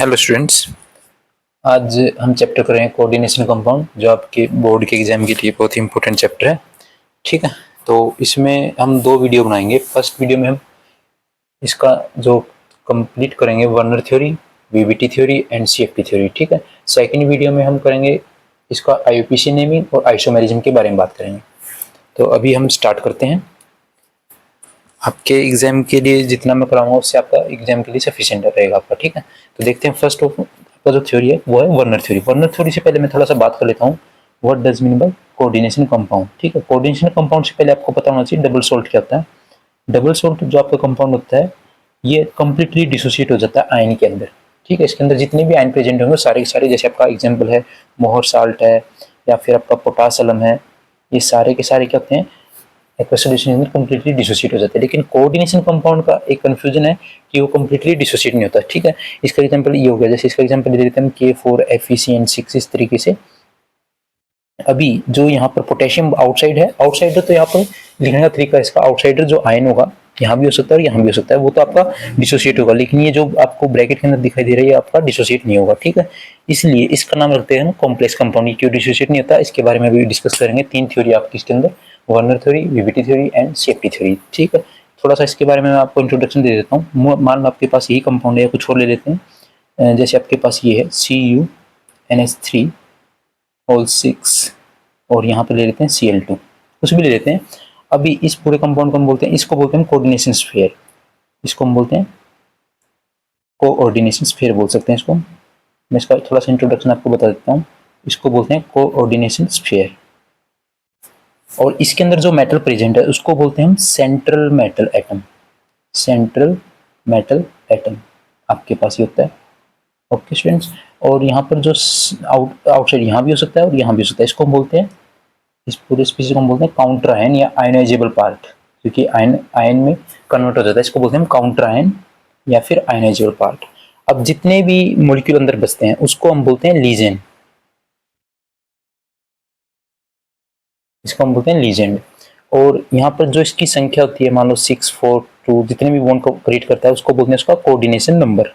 Hello students, आज हम chapter करेंगे कोऑर्डिनेशन कंपाउंड, जो आपके बोर्ड के एग्जाम के लिए बहुत ही इंपॉर्टेंट चैप्टर है। ठीक है, तो इसमें हम दो वीडियो बनाएंगे। फर्स्ट वीडियो में हम इसका जो कंप्लीट करेंगे Werner theory, VBT theory and CFT theory. ठीक है, सेकंड वीडियो में हम करेंगे इसका आईयूपीसी नेमिंग और आइसोमेरिज्म के बारे में बात करेंगे। तो अभी हम स्टार्ट करते हैं। आपके एग्जाम के लिए जितना मैं कराऊंगा उससे आपका एग्जाम के लिए सफिशिएंट रहेगा आपका। ठीक है, तो देखते हैं। फर्स्ट ऑफ आपका जो थ्योरी है वो है वर्नर थ्योरी। वर्नर थ्योरी से पहले मैं थोड़ा सा बात कर लेता हूँ, what does mean by coordination compound. ठीक है, कोऑर्डिनेशन कंपाउंड से पहले आपको पता होना चाहिए डबल सॉल्ट क्या होता है। डबल सॉल्ट जो आपका कंपाउंड होता है ये कंप्लीटली डिसोसिएट हो जाता है आयन के अंदर। ठीक है, इसके अंदर जितने भी आयन प्रेजेंट होंगे सारे के सारे, जैसे आपका एग्जाम्पल है मोहर साल्ट है या फिर आपका पोटास अलम है, ये सारे के सारे क्या होते हैं एक्वस सॉल्यूशन में कंप्लीटली डिसोसिएट हो जाते हैं। लेकिन कोऑर्डिनेशन कंपाउंड का एक कंफ्यूजन है कि वो कंप्लीटली डिसोसिएट नहीं होता। ठीक है, इसका एग्जांपल ये हो गया, जैसे इसका एग्जांपल दे देते हैं K4FeCN6 इस तरीके से। अभी जो यहाँ पर पोटेशियम आउटसाइड है, आउटसाइडर तो यहाँ पर लिखने का तरीका इसका, आउटसाइडर जो आयन होगा यहाँ भी हो सकता है और यहाँ भी हो सकता है, वो तो आपका डिसोसिएट होगा। लेकिन ये जो आपको ब्रैकेट के अंदर दिखाई दे रहा है ये आपका डिसोसिएट नहीं होगा। ठीक है, इसलिए इसका नाम रखते हैं हम कॉम्प्लेक्स कंपाउंड। क्यों डिसोसिएट नहीं होता इसके बारे में अभी डिस्कस करेंगे। तीन थ्योरी आपकी इसके अंदर, Werner theory, VBT theory and CFT theory. ठीक है, थोड़ा सा इसके बारे में मैं आपको इंट्रोडक्शन दे देता हूँ। मान लो आपके पास यही कंपाउंड है या कुछ और ले लेते हैं। जैसे आपके पास ये है CuNH3 6 और यहाँ पे ले लेते हैं Cl2, कुछ भी ले लेते हैं। अभी इस पूरे कंपाउंड को हम बोलते हैं, इसको बोलते हैं कोऑर्डिनेशन स्फीयर। इसको हम बोलते हैं कोऑर्डिनेशन स्फीयर बोल सकते हैं इसको। मैं इसका थोड़ा सा इंट्रोडक्शन आपको बता देता हूँ। इसको बोलते हैं कोऑर्डिनेशन स्फीयर। और इसके अंदर जो मेटल प्रेजेंट है उसको बोलते हैं हम central metal atom. Central metal atom आपके पास ये होता है। ओके स्टूडेंट्स, और यहाँ पर जो आउटसाइड यहाँ भी हो सकता है और यहाँ भी हो सकता है, इसको हम बोलते हैं, इस पूरे स्पीसीज को हम बोलते हैं काउंटर आयन या आयनाइजेबल पार्ट, क्योंकि आयन में कन्वर्ट हो जाता है। इसको बोलते हैं हम काउंटर आयन या फिर आयनाइजेबल पार्ट। अब जितने भी मॉलिक्यूल अंदर बचते हैं उसको हम बोलते हैं लीजेंड। इसको हम बोलते हैं लीजेंड। और यहाँ पर जो इसकी संख्या होती है, मान लो 6, 4, 2, जितने भी बॉन्ड को क्रिएट करता है उसको बोलते हैं इसका कोऑर्डिनेशन नंबर।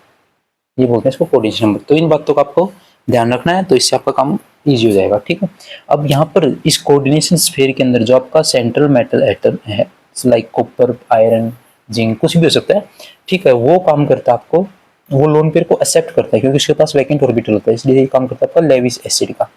ये बोलते हैं इसको कोऑर्डिनेशन नंबर। तो इन बातों का आपको ध्यान रखना है, तो इससे आपका काम इजी हो जाएगा। ठीक है, अब यहाँ पर इस कोऑर्डिनेशन स्फीयर के अंदर जो आपका सेंट्रल मेटल एटम है, लाइक कॉपर, आयरन, जिंक, कुछ भी हो सकता है। ठीक है, वो काम करता है आपको, वो लोन पेयर को एक्सेप्ट करता है क्योंकि उसके पास वैकेंट ऑर्बिटल होता है, इसलिए ये काम करता है आपका लेविस एसिड का।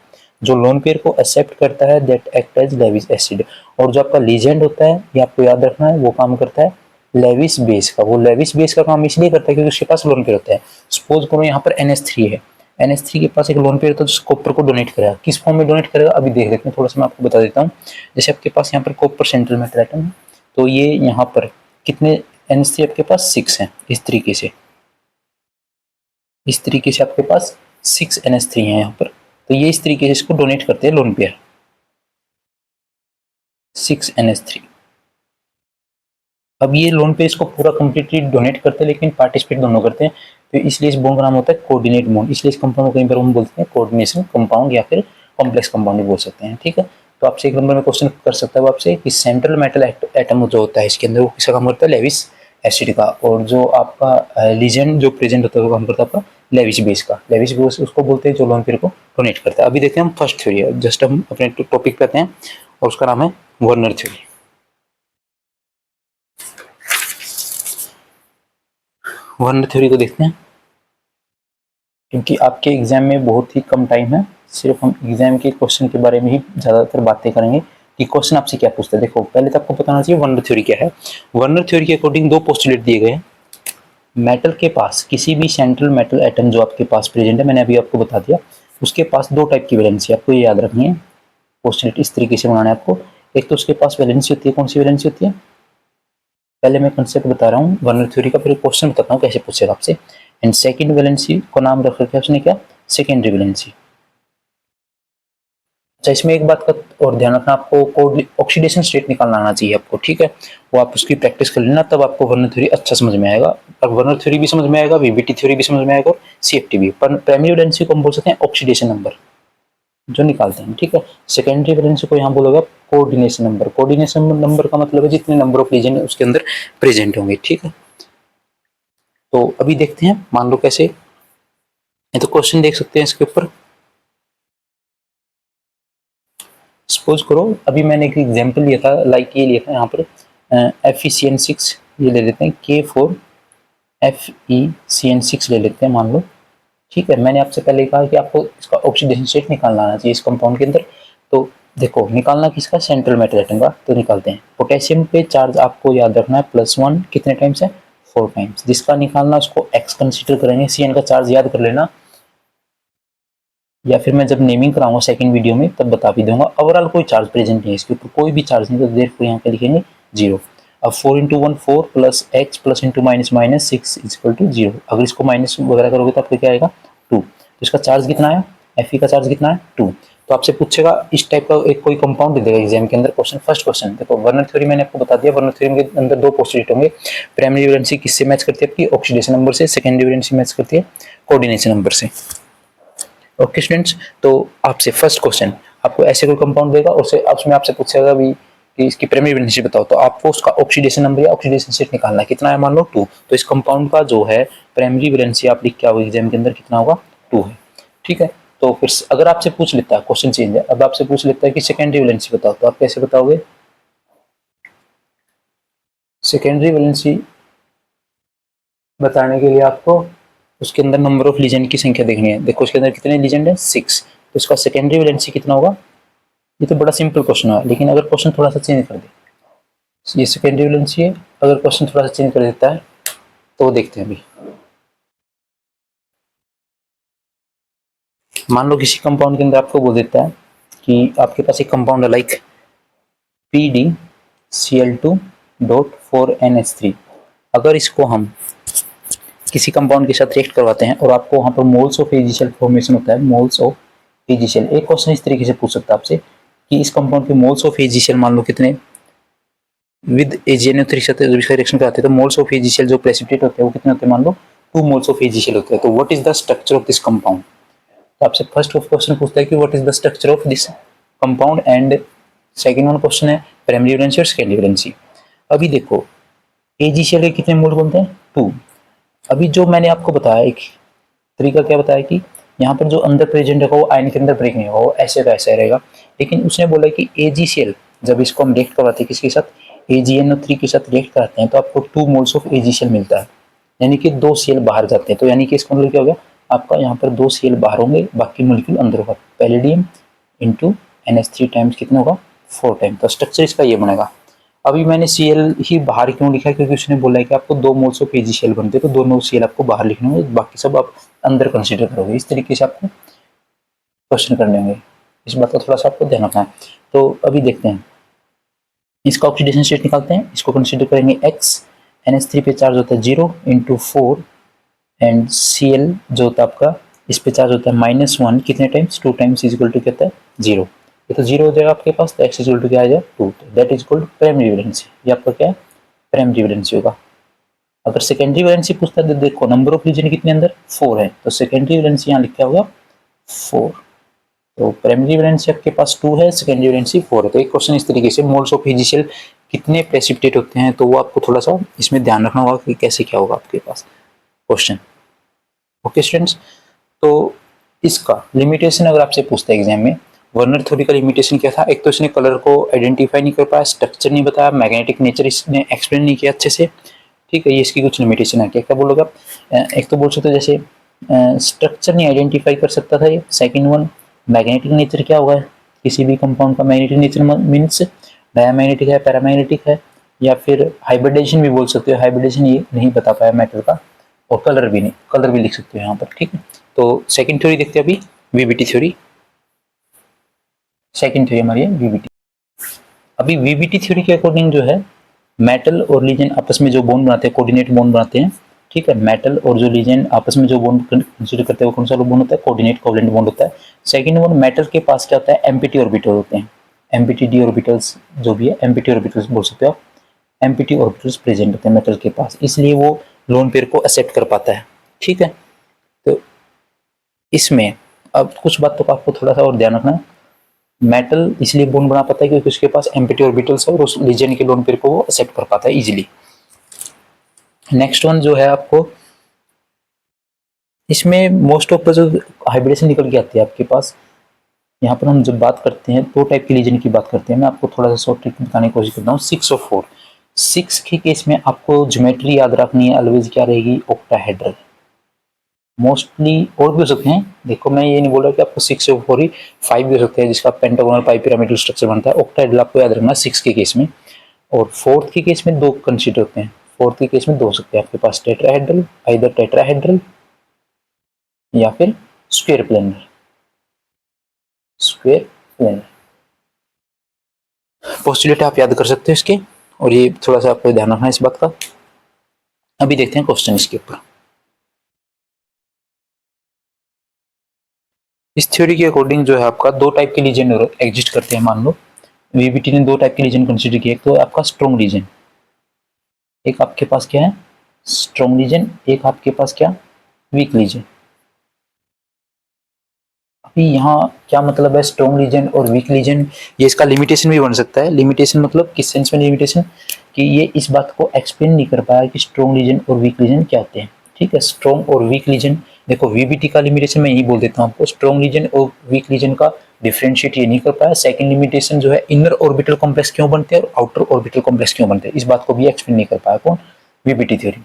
जो लोन पेयर को एक्सेप्ट करता है that act as Lewis acid. और जो आपका लीजेंड होता है, ये आपको याद रखना है, वो काम करता है लेविस बेस का। वो लेविस बेस का काम इसलिए करता है क्योंकि उसके पास लोन पेयर होता है। सपोज करो यहाँ पर NH3 है, NH3 के पास एक लोन पेयर होता है जो कॉपर को डोनेट करेगा। किस फॉर्म में डोनेट करेगा अभी देख लेते हैं, थोड़ा सा मैं आपको बता देता हूँ। जैसे आपके पास यहाँ पर कॉपर सेंट्रल मेटल एटम है, तो ये यहाँ पर कितने NH3 आपके पास 6 है। इस तरीके से आपके पास 6 NH3 है यहाँ पर, तो ये इस तरीके से इसको डोनेट करते हैं लोन पेयर 6 NH3। अब ये लोन पे इसको पूरा कंप्लीटली डोनेट करते हैं लेकिन पार्टिसिपेट दोनों करते हैं, तो इसलिए इस बॉन्ड का नाम होता है कोऑर्डिनेट बॉन्ड। इसलिए इस कंपाउंड को कहीं पर हम बोलते हैं कोऑर्डिनेशन कंपाउंड या फिर कॉम्प्लेक्स कंपाउंड भी बोल सकते हैं। ठीक है, तो आपसे एक नंबर में क्वेश्चन कर सकता है वो आपसे कि सेंट्रल मेटल एटम जो होता है इसके अंदर वो किसका काम करता है, लेविस एसिड का। और जो आपका लीजेंड जो प्रेजेंट होता है वो काम करता है आपका लेविस बेस का। लेविस बेस उसको बोलते हैं जो लोन पेयर को डोनेट करता है। अभी देखते हैं हम फर्स्ट थ्योरी है, जस्ट हम अपने टॉपिक पे आते हैं और उसका नाम है वर्नर थ्योरी। वर्नर थ्योरी को देखते हैं, क्योंकि आपके एग्जाम में बहुत ही कम टाइम है, सिर्फ हम एग्जाम के क्वेश्चन के बारे में ही ज़्यादातर बातें करेंगे कि क्वेश्चन आपसे क्या पूछता है। देखो, पहले तो आपको पता होना चाहिए वर्नर थ्योरी क्या है। वर्नर थ्योरी के अकॉर्डिंग दो पोस्टुलेट दिए गए हैं। मेटल के पास किसी भी सेंट्रल मेटल एटम जो आपके पास प्रेजेंट है, मैंने अभी आपको बता दिया, उसके पास दो टाइप की वैलेंसी आपको ये याद रखनी है। पोस्टुलेट इस तरीके से बनाना है आपको। एक तो उसके पास वैलेंसी होती है, कौन सी वैलेंसी होती है, पहले मैं कंसेप्ट बता रहा हूँ वर्नर थ्योरी का, फिर क्वेश्चन बताता हूँ कैसे पूछेगा आपसे। एंड सेकंड वैलेंसी को नाम रख रखा है उसने क्या, सेकेंडरी वैलेंसी। अच्छा, इसमें एक बात का और ध्यान रखना, आपको ऑक्सीडेशन स्टेट निकालना आना चाहिए आपको। ठीक है, वो आप उसकी प्रैक्टिस कर लेना, तब आपको वर्नर थ्योरी अच्छा समझ में आएगा। अब वर्नर थ्योरी भी समझ में आएगा, वीबीटी थ्योरी भी समझ में आएगा और सीएफटी भी। पर प्राइमरी वैलेंसी को हम बोल सकते हैं ऑक्सीडेशन नंबर जो निकालते हैं। ठीक है, सेकेंडरी वैलेंसी को यहाँ बोलोगे कोऑर्डिनेशन नंबर। कोऑर्डिनेशन नंबर का मतलब है जितने नंबर ऑफ लीजेंड उसके अंदर प्रेजेंट होंगे। ठीक है, तो अभी देखते हैं, मान लो कैसे ये तो क्वेश्चन देख सकते हैं इसके ऊपर। सपोज करो अभी मैंने एक एग्जांपल लिया था, लाइक ये लिया था यहाँ पर FeCN6, ये ले लेते हैं K4FeCN6 ले लेते हैं मान लो। ठीक है, मैंने आपसे पहले कहा कि आपको इसका ऑक्सीडेशन स्टेट निकालना आना चाहिए इस कंपाउंड के अंदर। तो देखो निकालना किसका, सेंट्रल मेटल एटम का, तो निकालते हैं। पोटेशियम पे चार्ज आपको याद रखना है +1 कितने टाइम्स है, 4 टाइम्स। जिसका निकालना उसको x कंसीडर करेंगे। Cn का चार्ज याद कर लेना, या फिर मैं जब नेमिंग कराऊंगा सेकंड वीडियो में तब बता भी दूंगा। ओवरऑल कोई चार्ज प्रेजेंट नहीं है इसके ऊपर, कोई भी चार्ज नहीं, तो देयरफॉर यहाँ पे लिखेंगे 0। अब 4 × 1 4 plus x plus into minus minus 6 equal to 0। अगर इसको माइनस वगैरह करोगे तो आपको क्या आएगा 2। तो इसका चार्ज कितना है, Fe का चार्ज कितना है 2। तो आपसे पूछेगा इस टाइप का एक कोई कंपाउंड दे देगा एग्जाम के अंदर क्वेश्चन। फर्स्ट क्वेश्चन देखो, वर्नर थ्योरी मैंने आपको बता दिया। वर्नर थ्योरी के अंदर दो पोस्टुलेट होंगे। प्राइमरी वैलेंसी किससे मैच करती है, आपकी ऑक्सीडेशन नंबर से। सेकेंडरी वैलेंसी मैच करती है कोऑर्डिनेशन नंबर से। ओके स्टूडेंट्स, तो आपसे फर्स्ट क्वेश्चन आपको ऐसे कोई कंपाउंड देगा और उसमें आपसे पूछेगा भी कि इसकी प्राइमरी वैलेंसी बताओ, तो आपको उसका ऑक्सीडेशन नंबर या ऑक्सीडेशन स्टेट निकालना है। कितना है, मान लो 2। तो इस कंपाउंड का जो है प्राइमरी वैलेंसी आप लिख के आओगे एग्जाम के अंदर, कितना होगा 2 है। ठीक है, तो फिर अगर आपसे पूछ लेता है, क्वेश्चन चेंज है, अब आपसे पूछ लेता है कि सेकेंडरी वैलेंसी बताओ, तो आप कैसे बताओगे। सेकेंडरी वैलेंसी बताने के लिए आपको उसके अंदर नंबर ऑफ लीजेंड की संख्या देखनी है। देखो उसके अंदर कितने लीजेंड है, 6। तो इसका सेकेंडरी वैलेंसी कितना होगा। ये तो बड़ा सिंपल क्वेश्चन है, लेकिन अगर क्वेश्चन थोड़ा सा चेंज कर दे, ये सेकेंडरी वैलेंसी है, अगर क्वेश्चन थोड़ा सा चेंज कर देता है तो देखते हैं अभी। मान लो किसी कंपाउंड के अंदर आपको बोल देता है कि आपके पास एक कंपाउंड है लाइक PdCl2.4NH3। अगर इसको हम किसी कंपाउंड के साथ रिएक्ट करवाते हैं और आपको वहां पर मोल्स ऑफ एजीसेल फॉर्मेशन होता है, मोल्स ऑफ एजीसेल। एक क्वेश्चन इस तरीके से पूछ सकता है आपसे कि इस कंपाउंड के मोल्स ऑफ एजीसेल मान लो कितने, विद AgNO3 के साथ जब इसका रिएक्शन कराते हैं तो मोल्स ऑफ एजीसेल जो प्रेसिपिटेट होते हैं वो कितने होते हैं, मान लो 2 मोल्स ऑफ एजीसेल होते हैं। तो what is the structure of this compound. तो आपसे फर्स्ट क्वेश्चन पूछता है कि what is the structure of this compound, and second one question है प्राइमरी वैलेंसी और सेकेंडरी वैलेंसी। अभी देखो एजीसेल के कितने मोल बनते हैं, 2। अभी जो मैंने आपको बताया एक तरीका क्या बताया कि यहाँ पर जो अंदर प्रेजेंट है वो आयन के अंदर ब्रेक नहीं होगा, वो ऐसे का ऐसा रहेगा। लेकिन उसने बोला कि AgCl जब इसको हम रिएक्ट करवाते हैं किसके साथ, AgNO3 के साथ रिएक्ट कराते हैं तो आपको 2 मोल्स ऑफ AgCl मिलता है, यानी कि 2 Cl बाहर जाते हैं। तो यानी कि इसका मतलब क्या हो गया, आपका यहाँ पर 2 Cl बाहर होंगे, बाकी मोलिक्यूल अंदर होगा। पैलेडियम इंटू NH3 टाइम्स कितना होगा, 4 टाइम। तो स्ट्रक्चर इसका ये बनेगा। अभी मैंने Cl ही बाहर क्यों लिखा है, क्योंकि उसने बोला है कि आपको 2 मोल्स ऑफ AgCl बनते हैं, तो दोनों Cl आपको बाहर लिखने होंगे, बाकी सब आप अंदर कंसीडर करोगे। इस तरीके से आपको क्वेश्चन करने होंगे, इस बात का थोड़ा सा आपको ध्यान रखना है। तो अभी देखते हैं, इसका ऑक्सीडेशन स्टेट निकालते हैं। इसको कंसीडर करेंगे x, NH3 पे चार्ज होता है 0 × 4 एंड Cl जो होता है आपका इस पे चार्ज होता है -1 कितने times, 2 times is equal to क्या होता है 0। ये तो 0 हो जाएगा आपके पास, तो x इज इक्वल टू क्या आ जाएगा 2। That is equal to primary valency. ये आपका क्या है, प्राइमरी वैलेंसी होगा। अगर सेकेंडरी वैलेंसी पूछता है तो देखो नंबर ऑफ लीजन कितने अंदर 4 है, तो सेकेंडरी वैलेंसी यहाँ लिखा होगा 4। तो प्राइमरी वैलेंसी आपके पास 2 है, सेकेंडरी वैलेंसी 4 है। तो एक क्वेश्चन इस तरीके से, मोल्स ऑफ AgCl कितने प्रेसिपिटेट होते हैं, तो वो आपको थोड़ा सा इसमें ध्यान रखना होगा कि कैसे क्या होगा आपके पास क्वेश्चन। ओके स्टूडेंट्स, तो इसका लिमिटेशन अगर आपसे पूछता है एग्जाम में, वर्नर थ्योरी का लिमिटेशन क्या था, एक तो इसने कलर को आइडेंटिफाई नहीं कर पाया, स्ट्रक्चर नहीं बताया, मैग्नेटिक नेचर इसने एक्सप्लेन नहीं किया अच्छे से। ठीक है, ये इसकी कुछ लिमिटेशन है। क्या क्या बोलोगे आप, एक तो बोल सकते हो जैसे स्ट्रक्चर नहीं आइडेंटिफाई कर सकता था ये। सेकंड वन, मैग्नेटिक नेचर क्या होगा किसी भी कंपाउंड का, मैग्नेटिक नेचर मीन्स डायमैग्नेटिक है, पैरामैग्नेटिक है, या फिर हाइब्रिडाइजेशन भी बोल सकते हो। हाइब्रिडाइजेशन ये नहीं बता पाया मेटल का, और कलर भी नहीं, कलर भी लिख सकते हो यहाँ पर। ठीक है, तो सेकंड थ्योरी देखते हैं अभी, VBT थ्योरी। सेकंड थ्योरी हमारी है VBT। अभी VBT थ्योरी के अकॉर्डिंग जो है मेटल और लीजेंड आपस में जो बॉन्ड बनाते हैं, कोऑर्डिनेट बॉन्ड बनाते हैं। ठीक है, मेटल और जो लीजेंड आपस में जो बॉन्ड कंसीडर करते हैं वो कौन सा बॉन्ड होता है, कोऑर्डिनेट कोवलेंट बॉन्ड होता है। सेकंड वन, मेटल के पास क्या होता है, एम्प्टी ऑर्बिटल होते हैं। एम्प्टी डी ऑर्बिटल्स जो भी है, एम्प्टी ऑर्बिटल्स बोल सकते हो आप। एम्प्टी ऑर्बिटल्स प्रेजेंट होते हैं मेटल के पास, इसलिए वो लोन पेयर को एक्सेप्ट कर पाता है। ठीक है, तो इसमें अब कुछ बातों का आपको थोड़ा सा और ध्यान रखना है। मेटल इसलिए बॉन्ड बना पाता है क्योंकि उसके पास एम्प्टी ऑर्बिटल्स है और उस लीजेंड के लोन पेयर को वो एक्सेप्ट कर पाता है इजीली। नेक्स्ट वन जो है आपको इसमें मोस्ट ऑफ द जो हाइब्रिडेशन निकल के आती है आपके पास, यहाँ पर हम जब बात करते हैं दो टाइप के लीजन की बात करते हैं, मैं आपको थोड़ा सा शॉर्ट ट्रिक बताने की कोशिश करता हूँ। 6 और 4, 6 के केस में आपको ज्योमेट्री याद रखनी है, ऑलवेज क्या रहेगी, ऑक्टाहेड्रल। मोस्टली और भी हो सकते हैं, देखो मैं ये नहीं बोल रहा कि आपको 6 और 4 ही, 5 भी हो सकते हैं जिसका पेंटागोनल पाई पिरामिडल स्ट्रक्चर बनता है। ऑक्टाहेड्रल आपको याद रखना 6 के केस में, और फोर्थ के केस में दो कंसीडर होते हैं। फोर्थ के केस में दो हो सकते हैं आपके पास, टेट्राहेड्रल, आइदर टेट्राहेड्रल या फिर square planar. Square planar postulate आप याद कर सकते हो इसके, और ये थोड़ा सा आपको ध्यान रखना है इस बात का। अभी देखते हैं क्वेश्चन इसके ऊपर। इस थ्योरी के अकॉर्डिंग जो है आपका दो टाइप के लीजन एग्जिस्ट करते हैं। मान लो वीबीटी ने दो टाइप के लीजन कंसीडर किए, तो आपका स्ट्रॉन्ग लीजन, एक आपके पास क्या है, स्ट्रॉन्ग लीजन, एक आपके पास क्या, वीक लीजन। अभी यहाँ क्या मतलब है स्ट्रॉन्ग लीजन और वीक लीजन, ये इसका लिमिटेशन भी बन सकता है। लिमिटेशन मतलब किस सेंस में लिमिटेशन, कि ये इस बात को एक्सप्लेन नहीं कर पाया कि स्ट्रॉन्ग लीजन और वीक लीजन क्या होते हैं। ठीक है, स्ट्रॉन्ग और वीक लीजन, देखो वीबीटी का लिमिटेशन मैं यही बोल देता हूँ आपको, स्ट्रॉन्ग लीजन और वीक लीजन का डिफरेंशिएट ये नहीं कर पाया। सेकंड लिमिटेशन जो है, इनर ऑर्बिटल कॉम्प्लेक्स क्यों बनते हैं और आउटर ऑर्बिटल कॉम्प्लेक्स क्यों बनते हैं, इस बात को भी एक्सप्लेन नहीं कर पाया कौन, वीबीटी थ्योरी।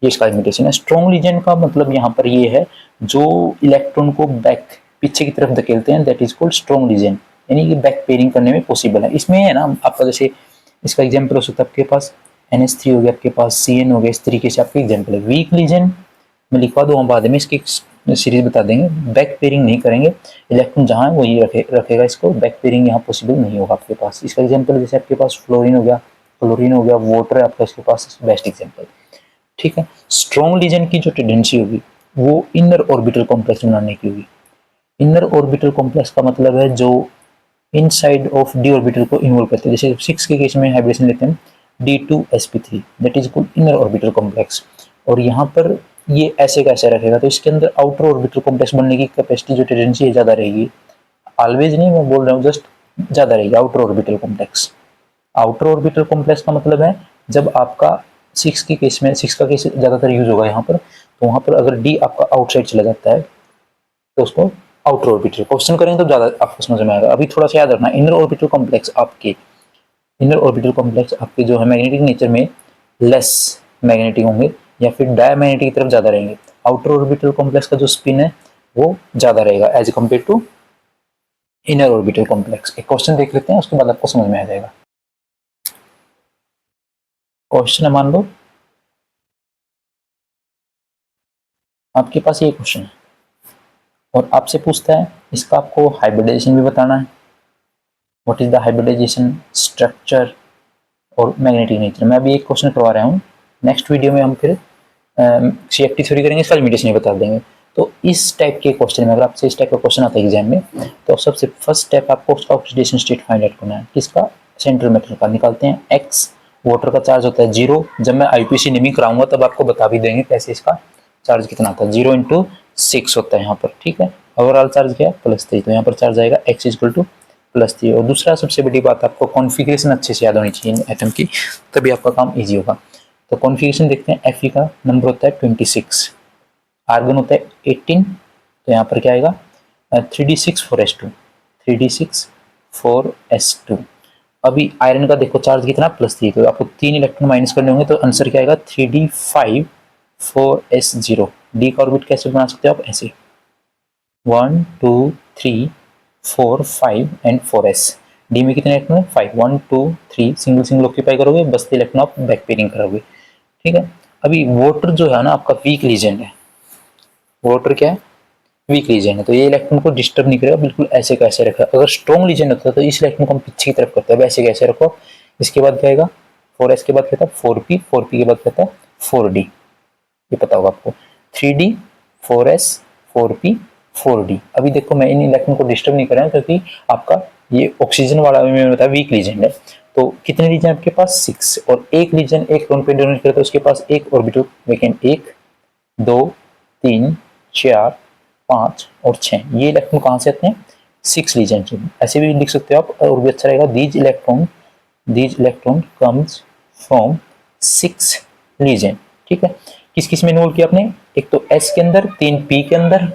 ये इसका लिमिटेशन है। स्ट्रॉन्ग लीजन का मतलब यहाँ पर ये है जो इलेक्ट्रॉन को बैक पीछे की तरफ धकेलते हैं, that is called strong ligand, यानी कि बैक पेयरिंग करने में पॉसिबल है। इसमें है ना आपका, जैसे इसका एग्जांपल हो सकता है आपके पास NH3 हो गया, आपके पास CN हो गया, इस तरीके से आपके एग्जांपल है। वीक लीजन मैं लिखवा दूंगा बाद में, इसकी सीरीज बता देंगे। बैक पेयरिंग नहीं करेंगे, इलेक्ट्रॉन जहाँ है वही रखेगा इसको, बैक पेयरिंग यहाँ पॉसिबल नहीं होगा आपके पास। इसका एग्जाम्पल जैसे आपके पास फ्लोरीन हो गया, क्लोरीन हो गया, वाटर है आपका इसके पास, बेस्ट एग्जाम्पल। ठीक है, स्ट्रॉन्ग लीजन की जो टेंडेंसी होगी वो इनर ऑर्बिटल कॉम्प्लेक्स बनाने की होगी। इनर ऑर्बिटल कॉम्प्लेक्स का मतलब है जो इनसाइड ऑफ डी ऑर्बिटल को इन्वॉल्व करते हैं। जैसे 6 के केस में हाइब्रिडेशन लेते हैं D2sp3, that is called inner orbital complex. और यहाँ पर ये ऐसे कैसे रखेगा, तो इसके अंदर आउटर ऑर्बिटल कॉम्प्लेक्स बनने की कैपेसिटी जो टेंडेंसी है ज़्यादा रहेगी। ऑलवेज नहीं मैं बोल रहा हूँ, जस्ट ज़्यादा रहेगी outer orbital complex. Outer orbital complex का मतलब है जब आपका 6 के केस में, 6 का केस ज़्यादातर यूज होगा यहाँ पर, तो वहाँ पर अगर डी आपका आउटसाइड चला जाता है तो उसको आउटर ऑर्बिटल, क्वेश्चन करेंगे तो ज़्यादा आपको समझ में आएगा। अभी थोड़ा सा याद रखना, इनर ऑर्बिटल कॉम्प्लेक्स आपके, इनर ऑर्बिटल कॉम्प्लेक्स आपके जो है मैग्नेटिक नेचर में लेस मैग्नेटिक होंगे या फिर डायमैग्नेटिक की तरफ ज़्यादा रहेंगे। आउटर ऑर्बिटल कॉम्प्लेक्स का जो स्पिन है वो ज़्यादा रहेगा as compare to inner orbital complex. एक क्वेश्चन देख लेते हैं, उसके बाद आपको समझ में आ जाएगा। क्वेश्चन है, मान लो आपके पास ये क्वेश्चन है और आपसे पूछता है इसका आपको हाइब्रिडाइजेशन भी बताना है, what is the hybridisation, structure और मैग्नेटिक नेचर। मैं अभी एक क्वेश्चन करवा रहा हूँ, नेक्स्ट वीडियो में हम फिर CFT थ्योरी करेंगे, इसका लिमिटेशन बता देंगे। तो इस टाइप के क्वेश्चन में अगर आपसे इस टाइप का क्वेश्चन आता है एग्जाम में, तो सबसे फर्स्ट स्टेप आपको उसका ऑक्सीडेशन स्टेट फाइंड आउट करना है। किसका, सेंट्रल मेटल का। निकालते हैं x, वाटर का चार्ज होता है 0। जब मैं IUPAC नेमिंग कराऊंगा तब आपको बता भी देंगे कैसे इसका चार्ज कितना आता है, 0 × 6 होता है यहाँ पर। ठीक है, ओवरऑल चार्ज क्या है +3, तो यहाँ पर चार्ज आएगा x = +3। और दूसरा सबसे बड़ी बात, आपको कॉन्फ़िगरेशन अच्छे से याद होनी चाहिए एटम की, तभी आपका काम ईजी होगा। तो कॉन्फ़िगरेशन देखते हैं, Fe का नंबर होता है 26, आर्गन होता है 18, तो यहाँ पर क्या आएगा 3d6 4s2, 3d6 4s2। अभी आयरन का देखो चार्ज कितना +3, तो आपको 3 इलेक्ट्रॉन माइनस करने होंगे, तो आंसर क्या आएगा 3d5 4s0। डी का ऑर्बिट कैसे बना सकते हो आप, ऐसे 1 2 3 4 5 एंड 4s। डी में कितने इलेक्ट्रॉन है 5, 1 2 3 सिंगल सिंगल ऑक्यूपाई करोगे, बचते इलेक्ट्रॉन आप बैक पेयरिंग करोगे। ठीक है, अभी वाटर जो है ना आपका वीक लीजन है, वाटर क्या है, वीक लीजन है, तो ये इलेक्ट्रॉन को डिस्टर्ब नहीं करेगा, बिल्कुल ऐसे कैसे रखा। अगर स्ट्रॉन्ग लीजन होता है तो इस इलेक्ट्रॉन को हम पीछे की तरफ करते हैं, ऐसे कैसे रखो। इसके बाद क्या आएगा 4s के बाद क्या था 4p, 4p के बाद क्या था 4d, ये पता होगा आपको। 3d 4s 4p 4d। अभी देखो मैं इन इलेक्ट्रॉन को डिस्टर्ब नहीं कर रहा हूँ क्योंकि आपका ये ऑक्सीजन वाला में बताया वीक लीजन है। तो कितने लीजन आपके पास 6, और एक लीजन एक लोन पे डोनेट करता है, उसके पास एक ऑर्बिटल वैकेंट, 1 2 3 4 5 और 6। ये इलेक्ट्रॉन कहाँ से आते हैं 6 लीजन से। ऐसे भी लिख सकते हो आप, और भी अच्छा रहेगा, these electron comes from 6 ligand. ठीक है, किस किस में इन्वॉल्व किया आपने, एक तो S के अंदर, 3P के अंदर,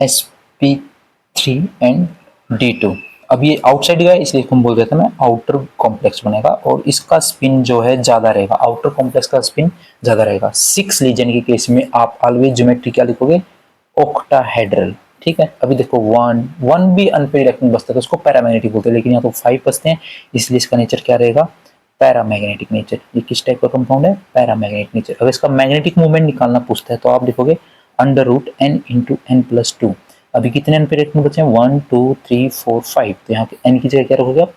sp3 एंड D2। अब ये आउटसाइड गया इसलिए हम बोल रहे थे मैं आउटर कॉम्प्लेक्स बनेगा और इसका स्पिन जो है ज्यादा रहेगा, आउटर कॉम्प्लेक्स का स्पिन ज्यादा रहेगा। 6 लीजन के केस में आप ऑलवेज ज्योमेट्री क्या लिखोगे, ऑक्टाहेड्रल। ठीक है, अभी देखो 1 भी अनपेड इलेक्ट्रॉन बचता है तो उसको पैरामैग्नेटिक बोलते हैं, लेकिन यहाँ तो 5 बचते हैं इसलिए इसका नेचर क्या रहेगा, पैरामैग्नेटिक नेचर। ये किस टाइप का कंपाउंड है, पैरामैग्नेटिक नेचर। अगर इसका मैग्नेटिक मूवमेंट निकालना पूछता है तो आप लिखोगे √n × n+2। अभी कितने अनपेड इलेक्ट्रॉन बचे हैं, 1 2 3 4 5, तो यहाँ पे n की जगह क्या रखोगे आप,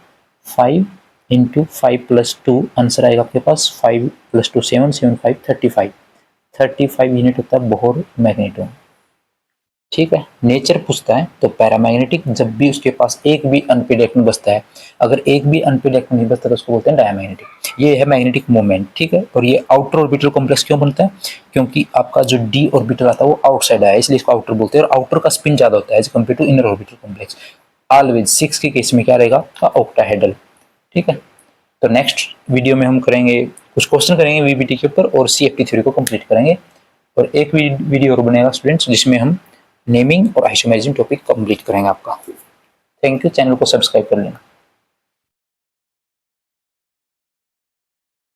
5 × 5+2, आंसर आएगा आपके पास 5 + 2 7 7 5 35। 35 यूनिट होता है बोहर मैग्नेटोन। ठीक है, नेचर पूछता है तो पैरामैग्नेटिक जब भी उसके पास एक भी अनपेड इलेक्ट्रॉन बचता है, अगर एक भी अनपेड इलेक्ट्रॉन नहीं बचता तो उसको बोलते हैं डायमैग्नेटिक। ये है मैग्नेटिक मोमेंट। ठीक है, और ये आउटर ऑर्बिटल कॉम्प्लेक्स क्यों बनता है, क्योंकि आपका जो डी ऑर्बिटल आता है वो आउटसाइड आया इसलिए इसको आउटर बोलते हैं, और आउटर का स्पिन ज्यादा होता है as compare to inner orbital complex. Always 6 के केस में क्या रहेगा, ऑक्टाहेड्रल। ठीक है, तो नेक्स्ट वीडियो में हम करेंगे कुछ क्वेश्चन करेंगे वीबीटी के ऊपर और सीएफटी थ्योरी को कंप्लीट करेंगे, और एक वीडियो और बनेगा स्टूडेंट्स जिसमें हम नेमिंग और आइसोमेरिज्म टॉपिक कंप्लीट करेंगे आपका। थैंक यू, चैनल को सब्सक्राइब कर लेना।